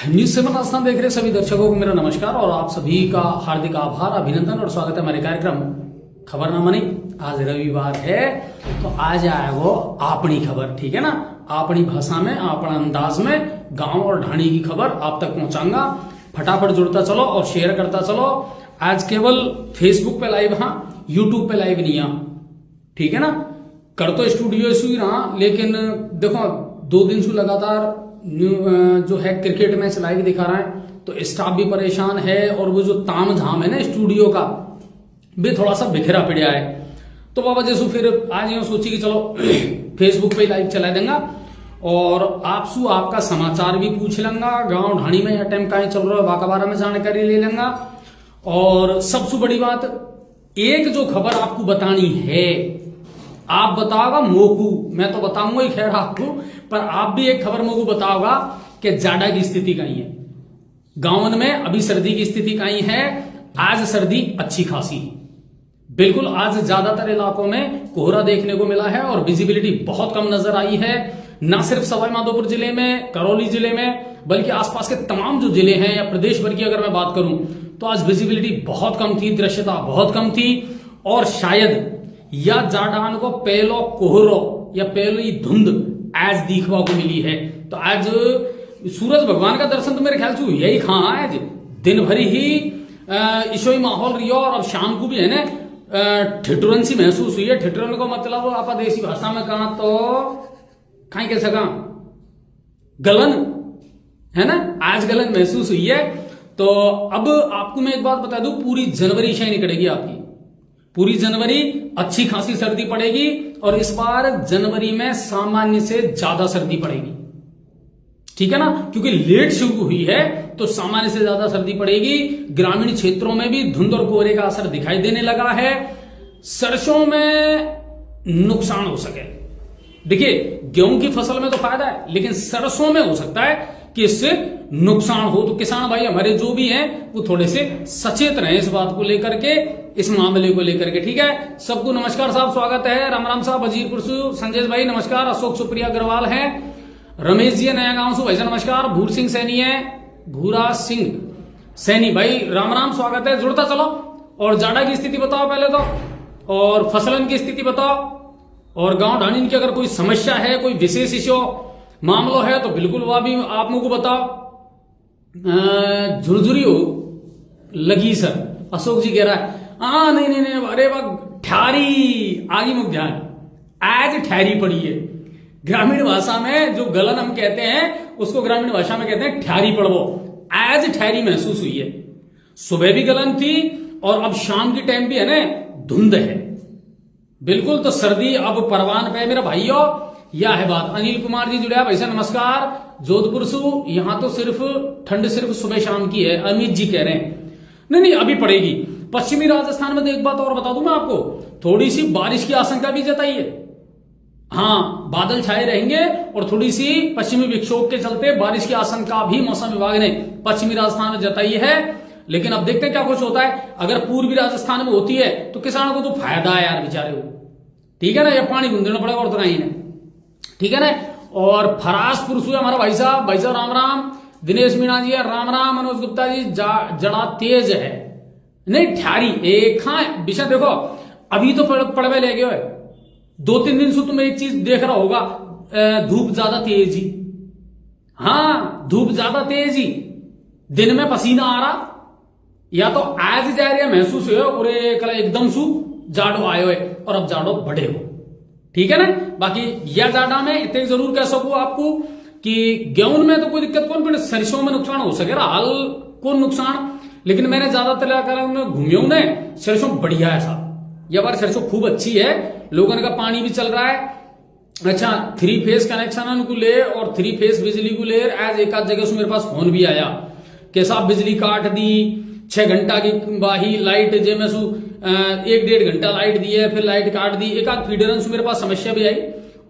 News 7 Rajasthan देख रहे सभी दर्शकों को मेरा नमस्कार और आप सभी का हार्दिक आभार, अभिनंदन और स्वागत है हमारे कार्यक्रम खबरनामा। नहीं, आज रविवार है तो आज आएगो अपनी खबर, ठीक है ना। अपनी भाषा में, अपना अंदाज में गांव और ढाणी की खबर आप तक पहुंचाऊंगा। फटाफट जुड़ता चलो और शेयर करता चलो। आज केवल फेसबुक पे लाइव, हाँ यूट्यूब पे लाइव नहीं, ठीक है ना। कर तो स्टूडियो से ही रहा, लेकिन देखो 2 दिन से लगातार जो है क्रिकेट मैच लाइव दिखा रहा है, तो स्टाफ भी परेशान है और वो जो ताम झाम है ना स्टूडियो का भी थोड़ा सा बिखरा पड़ा है। तो बाबा जैसू फिर आज यूं सोची कि चलो फेसबुक पे लाइव चला देंगे और आपसू आपका समाचार भी पूछ लेंगा, गांव ढाणी में टाइम कहीं चल रहा है वाका बारे में जानकारी ले लेंगा। और सबसे बड़ी बात, एक जो खबर आपको बतानी है, आप बताओगा मोकू, मैं तो बताऊंगा ही खैर आपको, पर आप भी एक खबर मोकू बताओगा कि जाड़ा की स्थिति कहीं है गांवन में, अभी सर्दी की स्थिति कहीं है। आज सर्दी अच्छी खासी बिल्कुल, आज ज्यादातर इलाकों में कोहरा देखने को मिला है और विजिबिलिटी बहुत कम नजर आई है। न सिर्फ सवाई माधोपुर जिले में, करौली जिले में, बल्कि आसपास के तमाम जो जिले हैं या प्रदेश भर की अगर मैं बात करूं तो आज विजिबिलिटी बहुत कम थी, दृश्यता बहुत कम थी। और शायद या जाडान को पहलो कोहरो या पहली धुंध आज दिखवा को मिली है। तो आज सूरज भगवान का दर्शन तो मेरे ख्याल से यही कहा, आज दिन भरी ही ईशोई माहौल रही और अब शाम को भी है ना ठिठुरन सी महसूस हुई है। ठिठुरन को मतलब आप देसी भाषा में कहा तो कहीं कह सका गलन है ना, आज गलन महसूस हुई है। तो अब आपको मैं एक बात बता दूं, पूरी जनवरी शाही निकलेगी आपकी, पूरी जनवरी अच्छी खासी सर्दी पड़ेगी और इस बार जनवरी में सामान्य से ज्यादा सर्दी पड़ेगी, ठीक है ना, क्योंकि लेट शुरू हुई है तो सामान्य से ज्यादा सर्दी पड़ेगी। ग्रामीण क्षेत्रों में भी धुंध और कोहरे का असर दिखाई देने लगा है। सरसों में नुकसान हो सके, देखिए गेहूं की फसल में तो फायदा है, लेकिन सरसों में हो सकता है कि इससे नुकसान हो। तो किसान भाई हमारे जो भी हैं वो थोड़े से सचेत रहे इस बात को लेकर के, इस मामले को लेकर के, ठीक है। सबको नमस्कार साहब, स्वागत है। राम राम साहब, वजीरपुर से संजय भाई नमस्कार। अशोक सुप्रिया अग्रवाल है। रमेश जी नया गांव से भाई नमस्कार। भूर सिंह सैनी है, भूरा सिंह सैनी भाई राम राम, स्वागत है। जुड़ता चलो और जाड़ा की स्थिति बताओ पहले तो, और फसलन की स्थिति बताओ, और गांव ढाणी की अगर कोई समस्या है, कोई विशेष इश्यू मामलो है तो बिल्कुल वह भी आप लोगों को बताओ। झुरझुरी हो लगी सर, अशोक जी कह रहा है हाँ नहीं नहीं नहीं, अरे वाह ठहरी आगे मुख ध्यान, आज ठहरी पड़ी है। ग्रामीण भाषा में जो गलन हम कहते हैं उसको ग्रामीण भाषा में कहते हैं ठहरी पड़वो। आज ठहरी महसूस हुई है, सुबह भी गलन थी और अब शाम की टाइम भी है ना धुंध है बिल्कुल। तो सर्दी अब परवान पे मेरा भाइयों, यह है बात। अनिल कुमार जी जुड़े भाई साहब नमस्कार। जोधपुर से, यहां तो सिर्फ ठंड सिर्फ सुबह शाम की है, अमित जी कह रहे हैं। नहीं नहीं अभी पड़ेगी। पश्चिमी राजस्थान में एक बात और बता दूं मैं आपको, थोड़ी सी बारिश की आशंका भी जताई है। हाँ बादल छाए रहेंगे और थोड़ी सी पश्चिमी विक्षोभ के चलते बारिश की आशंका भी मौसम विभाग ने पश्चिमी राजस्थान में जताई है। लेकिन अब देखते हैं क्या कुछ होता है। अगर पूर्वी राजस्थान में होती है तो किसानों को तो फायदा है यार बेचारे को, ठीक है ना, या पानी गूंदना पड़ेगा और तो कहीं नहीं, ठीक है ना। और फरासपुर से हमारा भाई साहब राम राम। दिनेश मीणा जी है राम राम। मनोज गुप्ता जी जड़ा तेज है नहीं ठहरी एक, हाँ विषय देखो अभी तो पड़वे ले गए 2-3 दिन से तुम एक चीज देख रहा होगा, धूप ज्यादा तेज ही, हाँ धूप ज्यादा तेज ही, दिन में पसीना आ रहा, या तो आज जा रही महसूस हो और एकदम सु जाड़ो आयो है और अब जाड़ो बढ़े हो, ठीक है ना। बाकी यह जाड़ा में इतने जरूर कह सकूं आपको कि गेहूं में तो कोई दिक्कत कौन, पर सरसों में नुकसान हो सके हाल कौन नुकसान। लेकिन मैंने ज्यादातर घूमियों ने सरसों बढ़िया है साहब, यह बार सरसों खूब अच्छी है, लोगों का पानी भी चल रहा है। अच्छा 3 फेस कनेक्शन को ले और 3 फेस बिजली को ले, आज एक आध जगह से मेरे पास फोन भी आया कि साहब बिजली काट दी, 6 घंटा की बाही लाइट जे में सु 1-1.5 घंटा लाइट दी है, फिर लाइट काट दी। एक आध फीडरन से मेरे पास समस्या भी आई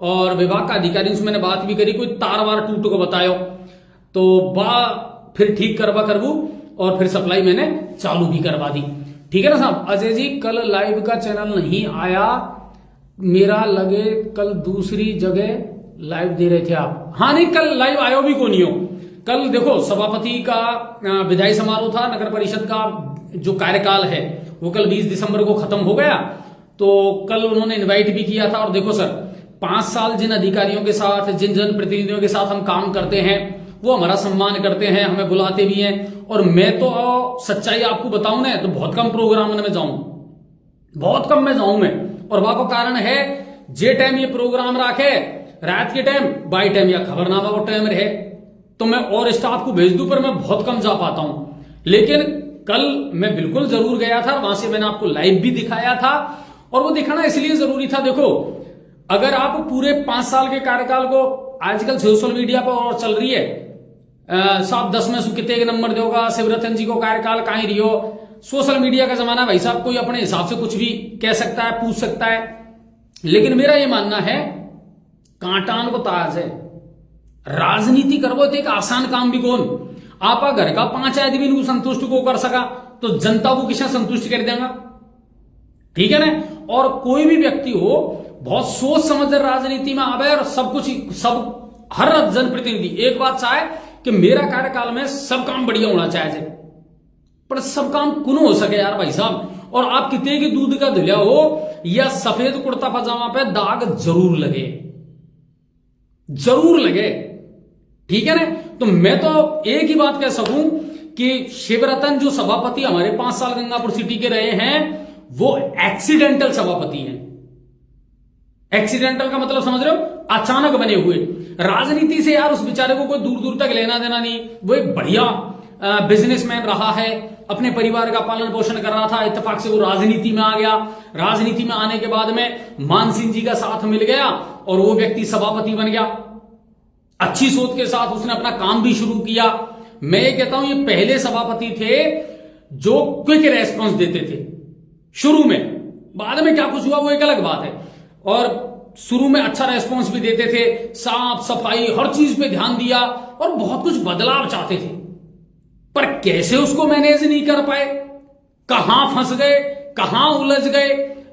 और विभाग का अधिकारी से मैंने बात भी करी, कोई तार वार टूट को बतायो तो फिर ठीक करबू और फिर सप्लाई मैंने चालू भी करवा दी, ठीक है ना साहब। अजय जी कल लाइव का चैनल नहीं आया मेरा, लगे कल दूसरी जगह लाइव दे रहे थे आप। हाँ नहीं कल लाइव आयो भी को नहीं हो, कल देखो सभापति का विदाई समारोह था, नगर परिषद का जो कार्यकाल है वो कल 20 दिसंबर को खत्म हो गया। तो कल उन्होंने इनवाइट भी किया था। और देखो सर, 5 साल जिन अधिकारियों के साथ, जिन जनप्रतिनिधियों के साथ हम काम करते हैं वो हमारा सम्मान करते हैं, हमें बुलाते भी हैं। और मैं तो सच्चाई आपको बताऊं ना तो बहुत कम प्रोग्राम में जाऊं, बहुत कम में जाऊं मैं। और वहां का कारण है जे टाइम ये प्रोग्राम रखे रात के टाइम, बाई टाइम या खबरनामा वो टाइम रहे तो मैं और स्टाफ को भेज दूं, पर मैं बहुत कम जा पाता हूं। लेकिन कल मैं बिल्कुल जरूर गया था, वहां से मैंने आपको लाइव भी दिखाया था। और वो दिखाना इसलिए जरूरी था, देखो अगर आप पूरे 5 साल के कार्यकाल को, आजकल सोशल मीडिया पर और चल रही है साहब 10 में से कितने नंबर दोगा, शिवरतन जी को कार्यकाल कहीं रही हो। सोशल मीडिया का जमाना भाई साहब, कोई अपने हिसाब से कुछ भी कह सकता है, पूछ सकता है। लेकिन मेरा यह मानना है कांटान को ताज है, राजनीति करवो तो एक आसान काम भी कौन। आप घर का 5 आदमी को संतुष्ट को कर सका तो जनता को किसा संतुष्ट कर देगा, ठीक है ना। और कोई भी व्यक्ति हो बहुत सोच समझ राजनीति में आवे और सब कुछ, सब हर जनप्रतिनिधि एक बात चाहे कि मेरा कार्यकाल में सब काम बढ़िया होना चाहिए, पर सब काम कुन हो सके यार भाई साहब। और आप कितने की दूध का धुलिया हो या सफेद कुर्ता पजामा पे दाग जरूर लगे, जरूर लगे, ठीक है ना। तो मैं तो एक ही बात कह सकूं कि शिवरतन जो सभापति हमारे 5 साल गंगापुर सिटी के रहे हैं वो एक्सीडेंटल सभापति हैं। एक्सीडेंटल का मतलब समझ रहे हो, अचानक बने हुए। राजनीति से यार उस बेचारे को कोई दूर दूर तक लेना देना नहीं। वो एक बढ़िया बिजनेसमैन रहा है, अपने परिवार का पालन पोषण कर रहा था, इत्तेफाक से वो राजनीति में आ गया। राजनीति में आने के बाद में मान सिंह जी का साथ मिल गया और वो व्यक्ति सभापति बन गया। अच्छी सोच के साथ उसने अपना काम भी शुरू किया। मैं ये कहता हूं ये पहले सभापति थे जो क्विक रेस्पॉन्स देते थे शुरू में, बाद में क्या कुछ हुआ वो एक अलग बात है। और शुरू में अच्छा रेस्पॉन्स भी देते थे, साफ सफाई हर चीज पे ध्यान दिया और बहुत कुछ बदलाव चाहते थे, पर कैसे उसको मैनेज नहीं कर पाए, कहां फंस गए, कहां उलझ गए,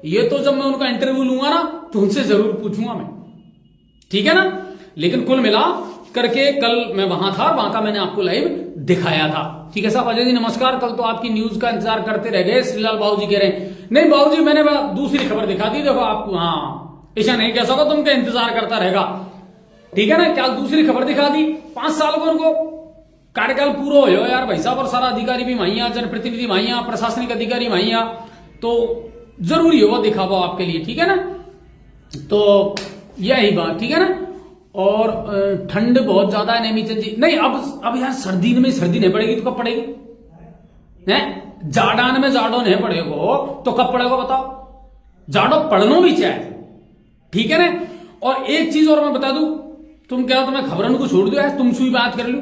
ये तो जब मैं उनका इंटरव्यू लूंगा ना तो उनसे जरूर पूछूंगा मैं, ठीक है ना। लेकिन कुल मिला करके कल मैं वहां था, वहां का मैंने आपको लाइव दिखाया था, ठीक है साहब। अजय जी नमस्कार, कल तो आपकी न्यूज का इंतजार करते रह गए। श्रीलाल बाबू जी कह रहे हैं नहीं बाबू जी मैंने दूसरी खबर दिखा दी, देखो आपको, हाँ ऐसा नहीं कह सको तुमका इंतजार करता रहेगा, ठीक है ना। क्या दूसरी खबर दिखा दी, 5 साल को उनको कार्यकाल पूरा हो यार भाई साहब, और सारा अधिकारी भी वहीं, जनप्रतिनिधि वहीं, प्रशासनिक अधिकारी वहीं, तो जरूरी हो वो दिखावा आपके लिए, ठीक है ना। तो यही बात, ठीक है ना। और ठंड बहुत ज्यादा है नेमीचंद जी, नहीं अब यार सर्दी में सर्दी नहीं पड़ेगी तो कब पड़ेगी, है जाड़ान में जाड़ो नहीं पड़ेगो तो कब पड़ेगा बताओ। जाड़ो पढ़नो भी चाहिए, ठीक है ना। और एक चीज और मैं बता दूं, तुम कह रहे हो तो मैं खबरों को छोड़ दो, तुमसे भी बात कर लू,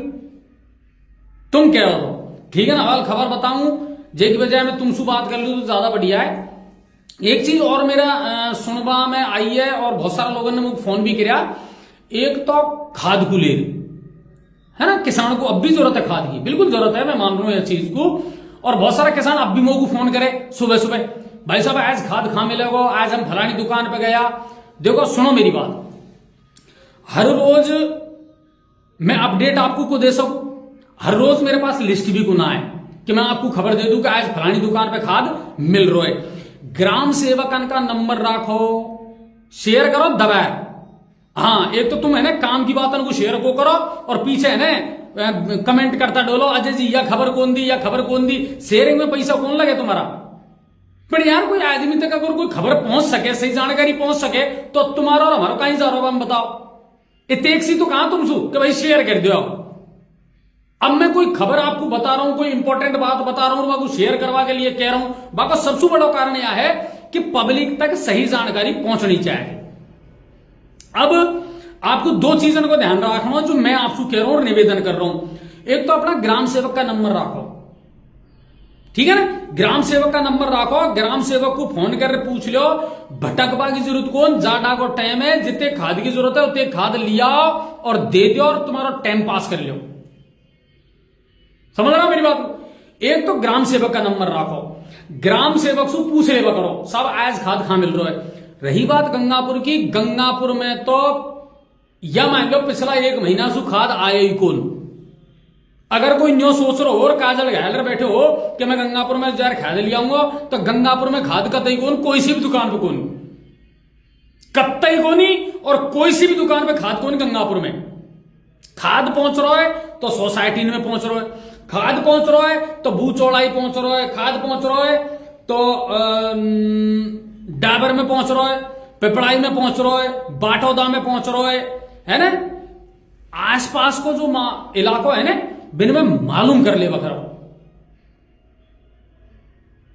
तुम कह रहे हो ठीक है ना। हाल खबर बताऊं जे की बजाय मैं तुमसे बात कर लू तो ज्यादा बढ़िया है। एक चीज और मेरा सुनवा में आई है और बहुत सारे लोगों ने मुझे फोन भी किया, एक तो खाद को ले है ना, किसान को अब भी जरूरत है खाद की, बिल्कुल जरूरत है, मैं मान रहा हूं इस चीज को। और बहुत सारे किसान अब भी मुझे को फोन करे सुबह सुबह, भाई साहब आज खाद कहां मिलेगा, आज हम फलानी दुकान पे गया। देखो सुनो मेरी बात, हर रोज मैं अपडेट आपको को दे सकूं, हर रोज मेरे पास लिस्ट भी को ना है कि मैं आपको खबर दे दूं कि आज फलानी दुकान पे खाद मिल रहा है। ग्राम सेवकन का नंबर रखो, शेयर करो दबाए, हाँ एक तो तुम है ना काम की बातों को शेयर को करो और पीछे है ना कमेंट करता डोलो अजय जी या खबर कौन दी या खबर कौन दी, शेयरिंग में पैसा कौन लगे तुम्हारा। पर यार कोई आदमी तक अगर कोई खबर पहुंच सके, सही जानकारी पहुंच सके तो तुम्हारा और हमारा कहीं जा रहा हो, हम बताओ इतने सी तो कहां तुम सु कि भाई शेयर कर दो। अब मैं कोई खबर आपको बता रहा हूं, कोई इंपॉर्टेंट बात बता रहा हूं, आपको शेयर करवा के लिए कह रहा हूं, बाकी सबसे बड़ा कारण यह है कि पब्लिक तक सही जानकारी पहुंचनी चाहिए। अब आपको 2 चीजों को ध्यान रखना जो मैं आपसे कह रहा हूं और निवेदन कर रहा हूं। एक तो अपना ग्राम सेवक का नंबर रखो, ठीक है ना, ग्राम सेवक का नंबर रखो, ग्राम सेवक को फोन कर पूछ लो भटकबा की जरूरत कौन, जाडा को टाइम है, जितने खाद की जरूरत है उतने खाद लिया और दे दो और तुम्हारा टाइम पास कर लो। समझ रहा मेरी बात। एक तो ग्राम सेवक का नंबर रखो, ग्राम सेवक से पूछ लेवा करो साहब आज खाद कहां मिल रहा है। रही बात गंगापुर की, गंगापुर में तो या मान लो पिछला 1 महीना से खाद आया ही कौन, अगर कोई न्यो सोच रहे हो और काजल घायल बैठे हो कि मैं गंगापुर में जार खाद ले आऊंगा, तो गंगापुर में खाद कतई कौन, कोई सी भी दुकान पे कौन, कतई कोनी, और कोई सी भी दुकान पे खाद कौन। गंगापुर में खाद पहुंच रहा है तो सोसाइटी में पहुंच रहा है, खाद पहुंच रहा है तो भू चौड़ाई पहुंच रहा है, खाद पहुंच रहा है तो डाबर में पहुंच रहा है, पिपड़ाई में पहुंच रहा है, बाटौदा में पहुंच रहा है ना। आसपास को जो इलाको है ना, बिन में मालूम कर ले करो,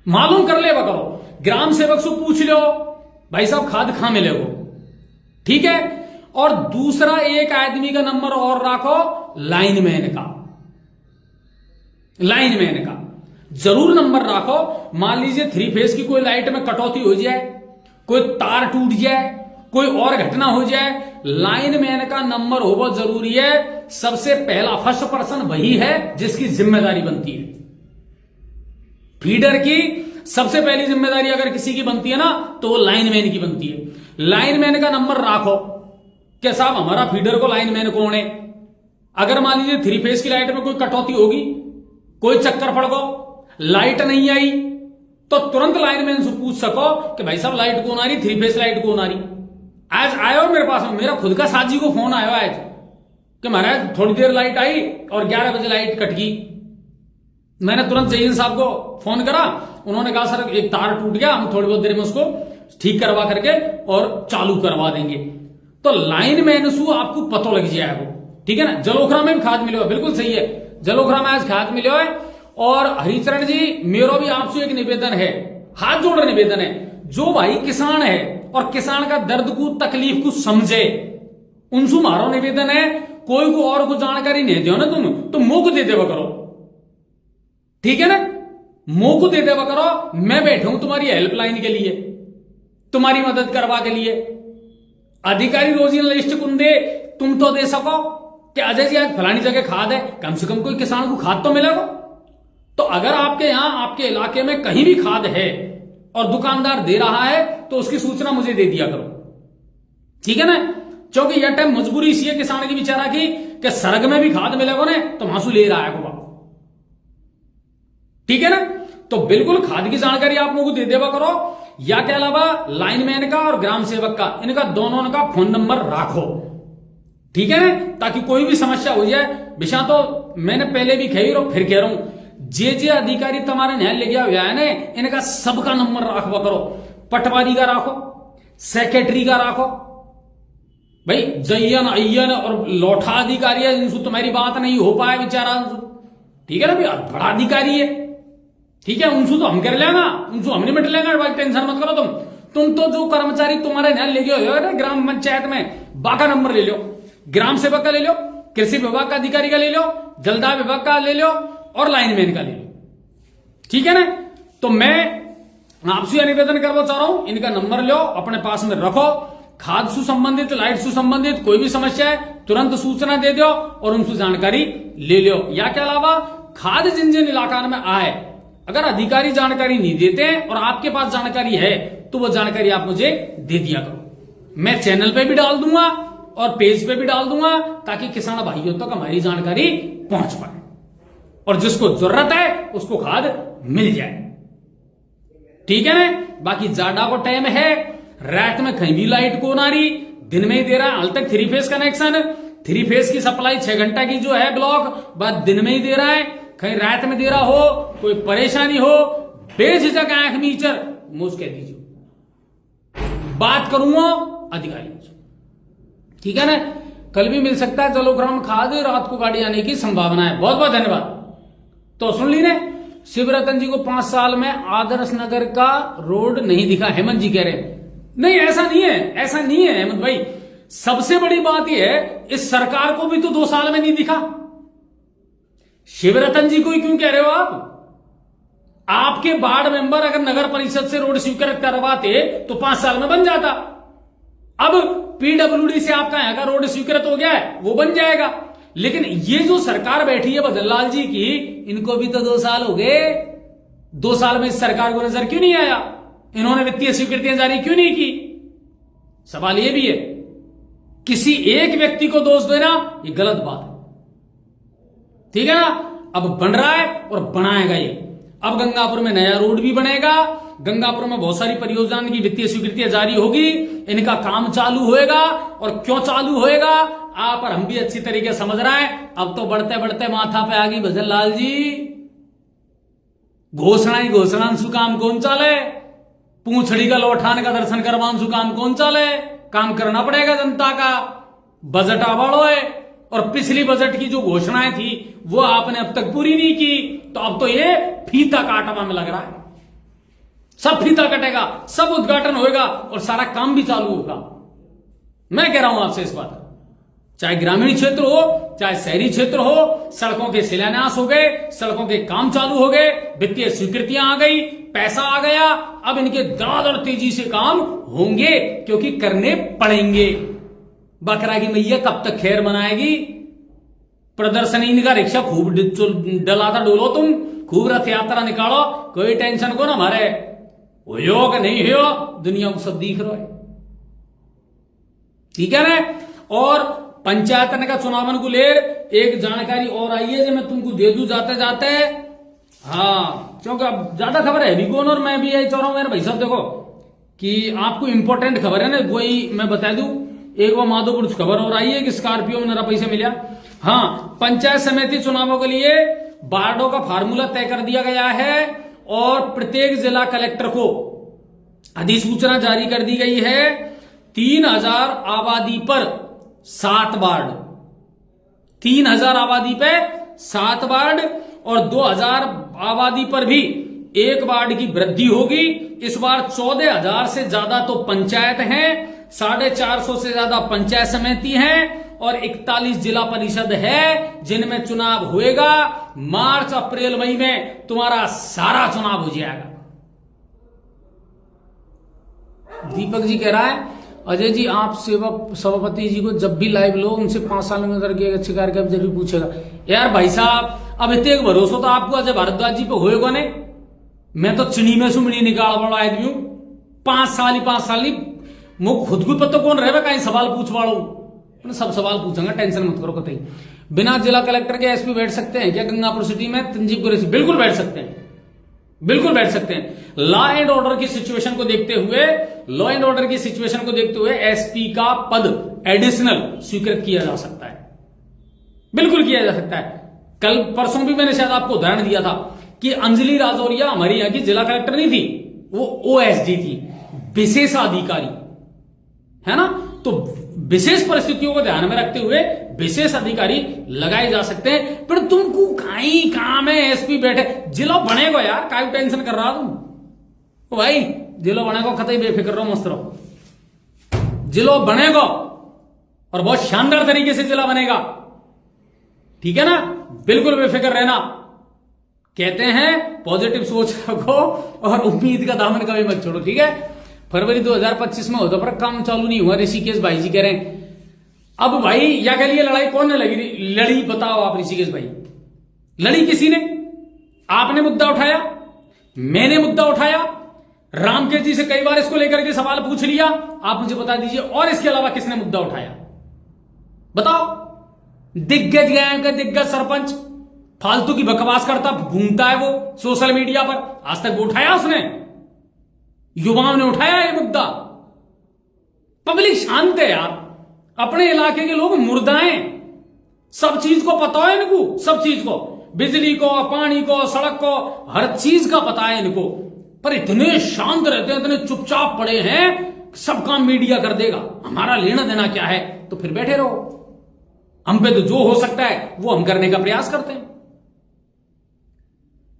मालूम कर ले करो। ग्राम सेवक से पूछ लो भाई साहब खाद कहां मिलेगो, ठीक है। और दूसरा एक आदमी का नंबर और रखो, लाइनमैन का, लाइनमैन का जरूर नंबर रखो। मान लीजिए 3 फेज की कोई लाइट में कटौती हो जाए, कोई तार टूट जाए, कोई और घटना हो जाए, लाइनमैन का नंबर हो बहुत जरूरी है। सबसे पहला फर्स्ट पर्सन वही है जिसकी जिम्मेदारी बनती है। फीडर की सबसे पहली जिम्मेदारी अगर किसी की बनती है ना, तो वो लाइनमैन की बनती है। लाइनमैन का नंबर रखो कि साहब हमारा फीडर को लाइनमैन कौन है। अगर मान लीजिए 3 फेज की लाइट में कोई कटौती होगी, कोई चक्कर पड़ गो, लाइट नहीं आई, तो तुरंत लाइनमैन से पूछ सको कि भाई साहब लाइट कौन आ रही, 3 फेज लाइट कौन आ रही। आज आयो मेरे पास में, मेरा खुद का साजी को फोन आया आज कि महाराज थोड़ी देर लाइट आई और 11 बजे लाइट कट गई। मैंने तुरंत जहीन साहब को फोन करा, उन्होंने कहा सर एक तार टूट गया, हम थोड़ी बहुत देर में उसको ठीक करवा करके और चालू करवा देंगे। तो लाइनमैन से आपको पता लग जाएगा, ठीक है ना। जलोखरा में भी खाद मिले, बिल्कुल सही है, जलोखरा में आज खाद मिले है। और हरिचरण जी मेरा भी आपसे एक निवेदन है, हाथ जोड़ निवेदन है, जो भाई किसान है और किसान का दर्द को तकलीफ को समझे, उनसे मारो निवेदन है, कोई को और को जानकारी नहीं दो ना तुम, तो मुंह को दे देवा करो, ठीक है ना। मुंह को दे देवा करो, मैं बैठा हूं तुम्हारी हेल्पलाइन के लिए, तुम्हारी मदद करवा के लिए। अधिकारी रोजी लिस्ट कुन दे, तुम तो दे सको कि अजय जी आज फलानी जगह खाद है, कम से कम कोई किसान को खाद तो मिलेगा। तो अगर आपके यहां आपके इलाके में कहीं भी खाद है और दुकानदार दे रहा है, तो उसकी सूचना मुझे दे दिया करो, ठीक है ना। क्योंकि यह टाइम मजबूरी सी है किसान की बेचारा की कि सरग में भी खाद मिलेगा ना, तो मासू ले रहा है को, ठीक है ना। तो बिल्कुल खाद की जानकारी आप लोगों को दे देवा करो। या के अलावा लाइनमैन का और ग्राम सेवक का, इनका दोनों का फोन नंबर रखो, ठीक है ना, ताकि कोई भी समस्या हो जाए। विषय तो मैंने पहले भी कही और फिर कह रहा हूं, जे अधिकारी तुम्हारे न्याय ले गया हुआ है ना, इनका सबका नंबर रखवा करो। पटवारी का रखो, सेक्रेटरी का रखो, भाई जयन अय्यन और लौठा अधिकारी है, इनसे तुम्हारी बात नहीं हो पाए बेचारा, ठीक है ना। भैया बड़ा अधिकारी है, ठीक है, उनसे तो हम कर लेगा, उनसे हम निपट लेंगे, भाई टेंशन मत करो तुम तो जो कर्मचारी तुम्हारे ध्यान ले गए हो ना ग्राम पंचायत में, बाका नंबर ले लो, ग्राम सेवक का ले लो, कृषि विभाग का अधिकारी का ले लो, जलदाय विभाग का ले लो और लाइनमैन का ले लो, ठीक है ना। तो मैं आपसे यह निवेदन करना चाह रहा हूं, इनका नंबर लो, अपने पास में रखो। खाद से संबंधित, लाइट से संबंधित कोई भी समस्या है, तुरंत सूचना दे दो और उनसे जानकारी ले लो। या के अलावा खाद जिन जिन इलाका में आए, अगर अधिकारी जानकारी नहीं देते हैं और आपके पास जानकारी है, तो वो जानकारी आप मुझे दे दिया करो। मैं चैनल पे भी डाल दूंगा और पेज पे भी डाल दूंगा, ताकि किसान भाइयों तक हमारी जानकारी पहुंच पाए और जिसको जरूरत है उसको खाद मिल जाए, ठीक है ना। बाकी ज्यादा को टाइम है, रात में कहीं भी लाइट को ना रही, दिन में ही दे रहा है। हाल तक 3 फेज कनेक्शन, 3 फेज की सप्लाई 6 घंटा की जो है ब्लॉक, बात दिन में ही दे रहा है, कहीं रात में दे रहा हो, कोई परेशानी हो, बेझिझक आंख मीचर मुझ कह दीजिए, बात करूंगा अधिकारियों से, ठीक है ना। कल भी मिल सकता है जलोग्राम खाद, रात को गाड़ी आने की संभावना है। बहुत बहुत धन्यवाद। तो सुन ली ने, शिवरतन जी को 5 साल में आदर्श नगर का रोड नहीं दिखा, हेमंत जी कह रहे। नहीं ऐसा नहीं है, ऐसा नहीं है हेमंत भाई। सबसे बड़ी बात यह है, इस सरकार को भी तो 2 साल में नहीं दिखा। शिवरतन जी को ही क्यों कह रहे हो आप? आपके वार्ड मेंबर अगर नगर परिषद से रोड स्वीकृत करवाते तो 5 साल में बन जाता। अब पीडब्ल्यूडी से आपका यहां का रोड स्वीकृत हो गया है, वो बन जाएगा। लेकिन ये जो सरकार बैठी है भजनलाल जी की, इनको भी तो 2 साल हो गए। 2 साल में इस सरकार को नजर क्यों नहीं आया? इन्होंने वित्तीय स्वीकृतियां जारी क्यों नहीं की? सवाल यह भी है। किसी एक व्यक्ति को दोष देना ये गलत बात है। ठीक है ना। अब बन रहा है और बनाएगा ये। अब गंगापुर में नया रोड भी बनेगा, गंगापुर में बहुत सारी परियोजनाओं की वित्तीय स्वीकृतियां जारी होगी, इनका काम चालू होएगा। और क्यों चालू होएगा आप और हम भी अच्छी तरीके समझ रहे हैं। अब तो बढ़ते बढ़ते माथा पे आ गई भजन लाल जी, घोषणा ही घोषणा सु काम कौन चाले, पूंछड़ी का लौठान का दर्शन करवान सु काम कौन चाले। काम करना पड़ेगा जनता का। बजट आवाड़ो है और पिछली बजट की जो घोषणाएं थी वो आपने अब तक पूरी नहीं की, तो अब तो ये फीता काटवा में लग रहा है। सब फीता कटेगा, सब उद्घाटन होगा और सारा काम भी चालू होगा। मैं कह रहा हूं आपसे इस बात, चाहे ग्रामीण क्षेत्र हो चाहे शहरी क्षेत्र हो, सड़कों के शिलान्यास हो गए, सड़कों के काम चालू हो गए, वित्तीय स्वीकृतियां आ गई, पैसा आ गया। अब इनके धड़ाधड़ तेजी से काम होंगे क्योंकि करने पड़ेंगे। बकरा की मैया कब तक खैर मनाएगी। प्रदर्शनी इनका रिक्शा खूब डलाता डोलो, तुम खूब रथ यात्रा निकालो, कोई टेंशन को ना मारे। हो कि नहीं हो, दुनिया को सब दिख रहा है। ठीक है ना। और पंचायत का चुनावन को ले एक जानकारी और आई है जो मैं तुमको दे दूं जाते जाते। हाँ, क्योंकि अब ज्यादा खबर है भी कौन, और मैं भी यही चाह रहा हूं मेरे भाई साहब देखो कि आपको इंपॉर्टेंट खबर है ना, वही मैं बता दूं। एक वो माधोपुर खबर और आई है कि स्कॉर्पियो में मेरा पैसा मिला। हाँ, पंचायत समिति चुनावों के लिए वार्डों का फार्मूला तय कर दिया गया है और प्रत्येक जिला कलेक्टर को अधिसूचना जारी कर दी गई है। 3000 आबादी पर 7 वार्ड, 3000 आबादी पे 7 वार्ड और 2000 आबादी पर भी 1 वार्ड की वृद्धि होगी। इस बार 14,000 से ज्यादा तो पंचायत हैं, 450 से ज्यादा पंचायत समिति हैं और 41 जिला परिषद है जिनमें चुनाव होएगा। मार्च अप्रैल मई में तुम्हारा सारा चुनाव हो जाएगा। दीपक जी कह रहा है अजय जी आप सभापति जी को जब भी लाइव लो उनसे 5 साल में करके एक अच्छे कार्यक्रम जरूर पूछेगा। यार भाई साहब, अब इतने भरोसा तो आपको अजय भारद्वाज जी पे होएगा ने। मैं तो चिड़ी में सुमड़ी निकाल बड़ा आदमी हूं। 5 साल नहीं, मुझ खुद को पता कौन रहे कहीं सवाल पूछ वालों, सब सवाल पूछूंगा, टेंशन मत करो कतई। बिना जिला कलेक्टर के एसपी बैठ सकते हैं क्या गंगापुर सिटी में? तंजीब कुरैशी बिल्कुल बैठ सकते हैं, बिल्कुल बैठ सकते हैं। लॉ एंड ऑर्डर की सिचुएशन को देखते हुए एसपी का पद एडिशनल स्वीकृत किया जा सकता है, बिल्कुल किया जा सकता है। कल परसों भी मैंने शायद आपको उदाहरण दिया था कि अंजलि राजौरिया हमारी यहां की जिला कलेक्टर नहीं थी, वो ओएसडी थी, विशेष अधिकारी है ना। तो विशेष परिस्थितियों को ध्यान में रखते हुए विशेष अधिकारी लगाए जा सकते हैं। पर तुमको काई काम है एसपी बैठे, जिला बनेगा यार, काई टेंशन कर रहा तुम? ओ भाई जिला बनेगा, कतई बेफिक्र रहो, मस्त रहो। जिला बनेगा और बहुत शानदार तरीके से जिला बनेगा, ठीक है ना, बिल्कुल बेफिक्र रहना। कहते हैं पॉजिटिव सोच रखो और उम्मीद का दामन कभी मत छोड़ो, ठीक है। फरवरी 2025 में होता पर काम चालू नहीं हुआ, ऋषिकेश भाई जी कह रहे हैं। अब भाई या कह लिए लड़ाई कौन ने लड़ी बताओ आप ऋषिकेश भाई? लड़ी किसी ने? आपने मुद्दा उठाया, मैंने मुद्दा उठाया, रामकेश जी से कई बार इसको लेकर के सवाल पूछ लिया। आप मुझे बता दीजिए और इसके अलावा किसने मुद्दा उठाया? बताओ। दिग्गज गांव का दिग्गज सरपंच फालतू की बकवास करता घूमता है वो सोशल मीडिया पर, आज तक वो उठाया उसने? युवाओं ने उठाया ये मुद्दा? पब्लिक शांत है यार, अपने इलाके के लोग मुर्दाएं, सब चीज को पता है इनको, सब चीज को, बिजली को, पानी को, सड़क को, हर चीज का पता है इनको। पर इतने शांत रहते हैं, इतने चुपचाप पड़े हैं, सब काम मीडिया कर देगा, हमारा लेना देना क्या है? तो फिर बैठे रहो, हम पे तो जो हो सकता है वो हम करने का प्रयास करते हैं।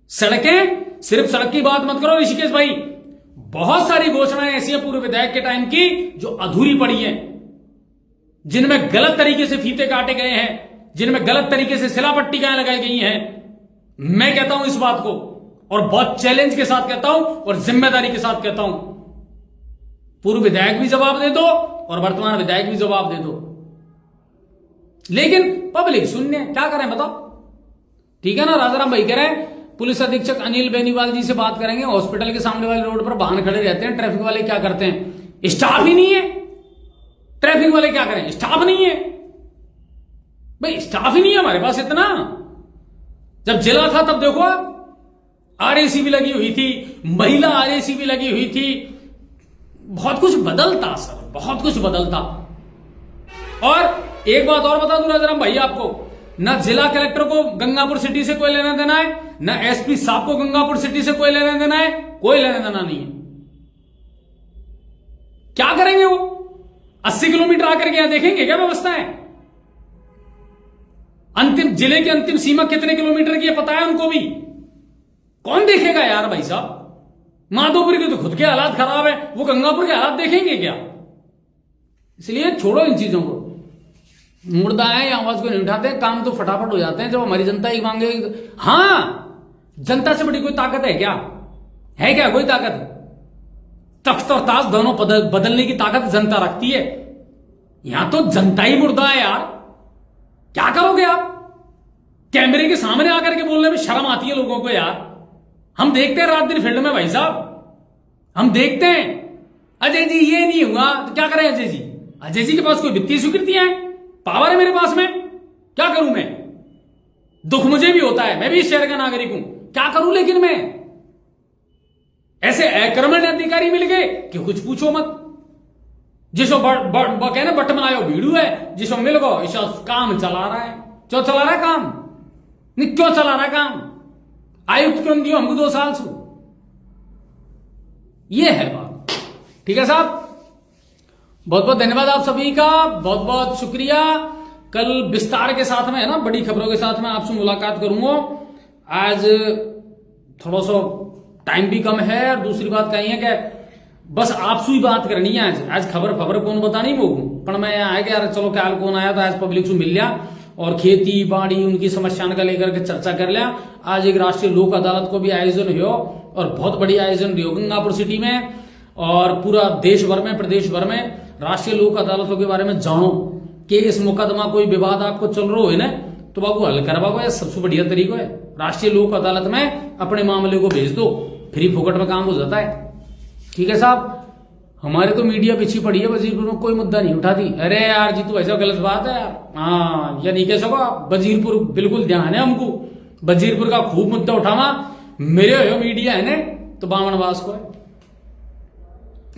सड़कें, सिर्फ सड़क की बात मत करो ऋषिकेश भाई, बहुत सारी घोषणाएं ऐसी हैं पूर्व विधायक के टाइम की जो अधूरी पड़ी हैं, जिनमें गलत तरीके से फीते काटे गए हैं, जिनमें गलत तरीके से सिलापट्टिकाएं लगाई गई हैं। मैं कहता हूं इस बात को, और बहुत चैलेंज के साथ कहता हूं और जिम्मेदारी के साथ कहता हूं, पूर्व विधायक भी जवाब दे दो और वर्तमान विधायक भी जवाब दे दो। लेकिन पब्लिक शून्य, क्या करें बताओ? ठीक है ना। राजाराम भाई कह रहे हैं पुलिस अधीक्षक अनिल बेनीवाल जी से बात करेंगे। हॉस्पिटल के सामने वाले रोड पर वाहन खड़े रहते हैं, ट्रैफिक वाले क्या करते हैं? स्टाफ ही नहीं है। ट्रैफिक वाले क्या करें? स्टाफ नहीं है भाई, स्टाफ ही नहीं है हमारे पास इतना। जब जिला था तब देखो आप, आरएसी भी लगी हुई थी, महिला आरएसी भी लगी हुई थी, बहुत कुछ बदलता सर, बहुत कुछ बदलता। और एक बात और बता दूं राजाराम भाई आपको, ना जिला कलेक्टर को गंगापुर सिटी से कोई लेना देना है, ना एसपी साहब को गंगापुर सिटी से कोई लेना देना है, कोई लेना देना नहीं है। क्या करेंगे वो? 80 किलोमीटर आकर के यहां देखेंगे क्या व्यवस्था है? अंतिम जिले की अंतिम सीमा कितने किलोमीटर की है पता है उनको भी? कौन देखेगा यार भाई साहब? माधोपुर के तो खुद के हालात खराब है, वो गंगापुर के हालात देखेंगे क्या? इसलिए छोड़ो इन चीजों को, मुर्दा है, आवाज को नहीं उठाते, काम तो फटाफट हो जाते हैं जब हमारी जनता ही मांगे। हां, जनता से बड़ी कोई ताकत है क्या? है क्या कोई ताकत? तख्त और ताज दोनों बदलने की ताकत जनता रखती है। यहां तो जनता ही मुर्दा है यार। क्या करोगे आप? कैमरे के सामने आकर के बोलने में शर्म आती है लोगों को यार। हम देखते हैं रात दिन फील्ड में भाई साहब, हम देखते हैं। अजय जी ये नहीं हुआ तो क्या करें अजय जी? अजय जी के पास कोई वित्तीय स्वीकृतियां हैं, पावर है मेरे पास में, क्या करूं मैं? दुख मुझे भी होता है, मैं भी इस शहर का नागरिक हूं, क्या करूं? लेकिन मैं ऐसे अक्रमण अधिकारी मिल गए कि कुछ पूछो मत। जिसो कहना बट बनायो भीड़ू है, जिसो मिल गो इस काम चला रहा है। क्यों चला रहा है काम? नहीं क्यों चला रहा है काम? आयुक्त क्यों दियो हमको 2 साल से? ये है बात। ठीक है साहब, बहुत बहुत धन्यवाद आप सभी का, बहुत बहुत शुक्रिया। कल विस्तार के साथ में है ना, बड़ी खबरों के साथ में आपसे मुलाकात करूंगा। आज थोड़ा सा टाइम भी कम है, और दूसरी बात कही है कि बस आपसे ही बात करनी है आज खबर कौन बता नहीं मोगू, पर मैं यहाँ आया कि यार चलो क्या कौन आया तो आज पब्लिक से मिल लिया और खेती बाड़ी उनकी समस्या का लेकर के चर्चा कर लिया। आज एक राष्ट्रीय लोक अदालत को भी आयोजन हो, और बहुत बड़ी आयोजन रही गंगापुर सिटी में, और पूरा देश भर में, प्रदेश भर में राष्ट्रीय लोक अदालतों के बारे में जानो कि इस मुकदमा कोई विवाद आपको चल रहा है ना, तो बाबू हल करवा, सबसे बढ़िया तरीका है राष्ट्रीय लोक अदालत में अपने मामले को भेज दो, फ्री फोकट में काम हो जाता है। ठीक है साहब, हमारे तो मीडिया पीछे पड़ी है, वजीरपुर में कोई मुद्दा नहीं उठाती। अरे यार जी, तो ऐसा गलत बात है यार। हाँ, या नहीं कह सको आप, वजीरपुर बिल्कुल ध्यान है हमको, वजीरपुर का खूब मुद्दा उठावा मेरे मीडिया है ने तो बामनवास को है।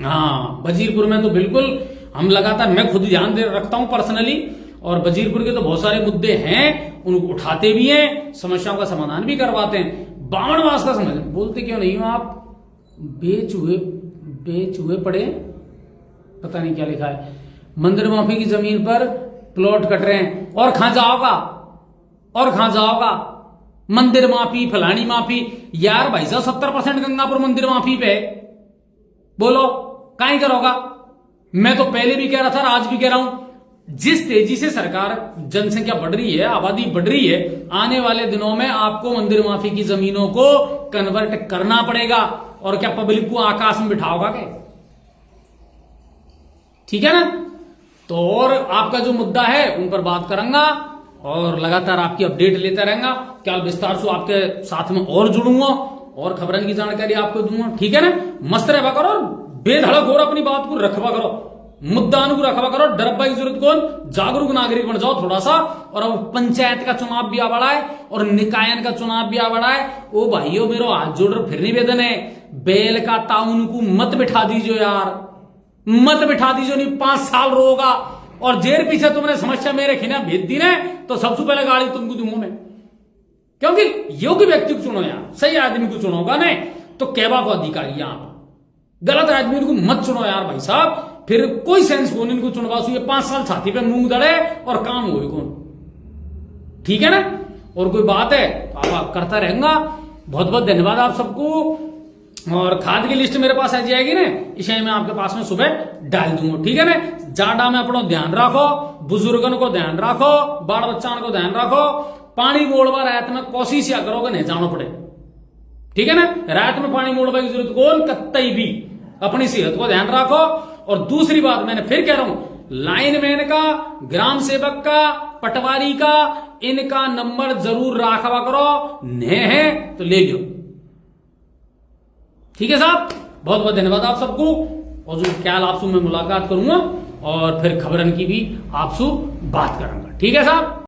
हाँ, वजीरपुर में तो बिल्कुल हम लगातार, मैं खुद ध्यान दे रखता हूं पर्सनली, और वजीरपुर के तो बहुत सारे मुद्दे हैं, उनको उठाते भी हैं, समस्याओं का समाधान भी करवाते हैं। बामनवास का समझ बोलते क्यों नहीं हो आप? बेच हुए पड़े, पता नहीं क्या लिखा है, मंदिर माफी की जमीन पर प्लॉट कट रहे हैं, और कहां जाओगा मंदिर माफी, फलानी माफी। यार भाई साहब 70% गंगापुर मंदिर माफी पे, बोलो काहे करोगा? मैं तो पहले भी कह रहा था, आज भी कह रहा हूं, जिस तेजी से सरकार, जनसंख्या बढ़ रही है, आबादी बढ़ रही है, आने वाले दिनों में आपको मंदिर माफी की जमीनों को कन्वर्ट करना पड़ेगा। और क्या पब्लिक को आकाश में बिठाओगा क्या? ठीक है ना? तो और आपका जो मुद्दा है उन पर बात करूंगा, और लगातार आपकी अपडेट लेता रहूंगा। क्या विस्तार से आपके साथ में और जुड़ूंगा, और खबरन की जानकारी आपको दूंगा। ठीक है ना? मस्त रहवा करो, और बेधड़क और अपनी बात को रखवा करो, मुद्दा को रखवा करो, डरब्बा की जरूरत कौन, जागरूक नागरिक बन जाओ थोड़ा सा। और अब पंचायत का चुनाव भी आ बढ़ा है, और निकायन का चुनाव भी आ बढ़ा है। ओ भाइयों, मेरा हाथ जोड़ फिर निवेदन है, बेल का ताउन को मत बिठा दीजिए यार, मत बिठा दीजिए, नहीं 5 साल रोगा, और जेर पीछे तुमने समस्या मेरे खिना भेज दी ना, तो सबसे पहले गाड़ी तुमको दूंगा मैं। क्योंकि योग्य व्यक्ति को चुनो यार, सही आदमी को चुनोगा नहीं तो कहवा को अधिकारी, यहां गलत आदमी को मत चुनो यार भाई साहब, फिर कोई सेंस कौन इनको चुनवासू। ये 5 साल छाती पे मूंग दड़े और काम हुए कौन? ठीक है ना? और कोई बात है तो आप करता रहेगा। बहुत बहुत धन्यवाद आप सबको, और खाद की लिस्ट मेरे पास आ जाएगी ना, इसे मैं आपके पास में सुबह डाल दूंगा। ठीक है ना? जाडा में अपना ध्यान रखो, बुजुर्गन को ध्यान रखो, बाल बच्चा को ध्यान रखो, पानी मोड़वा रात में कोशिश या करोगे नहीं जाना पड़े। ठीक है ना? रात में पानी मोड़वा की जरूरत कौन कत्तई भी, अपनी सेहत को ध्यान रखो। और दूसरी बात मैंने फिर कह रहा हूं, लाइनमैन का, ग्राम सेवक का, पटवारी का, इनका नंबर जरूर राखवा करो, नहीं है तो ले लो। ठीक है साहब, बहुत बहुत धन्यवाद आप सबको, और जो ख्याल आपसे मैं मुलाकात करूंगा, और फिर खबरन की भी आपसे बात करूंगा। ठीक है साहब।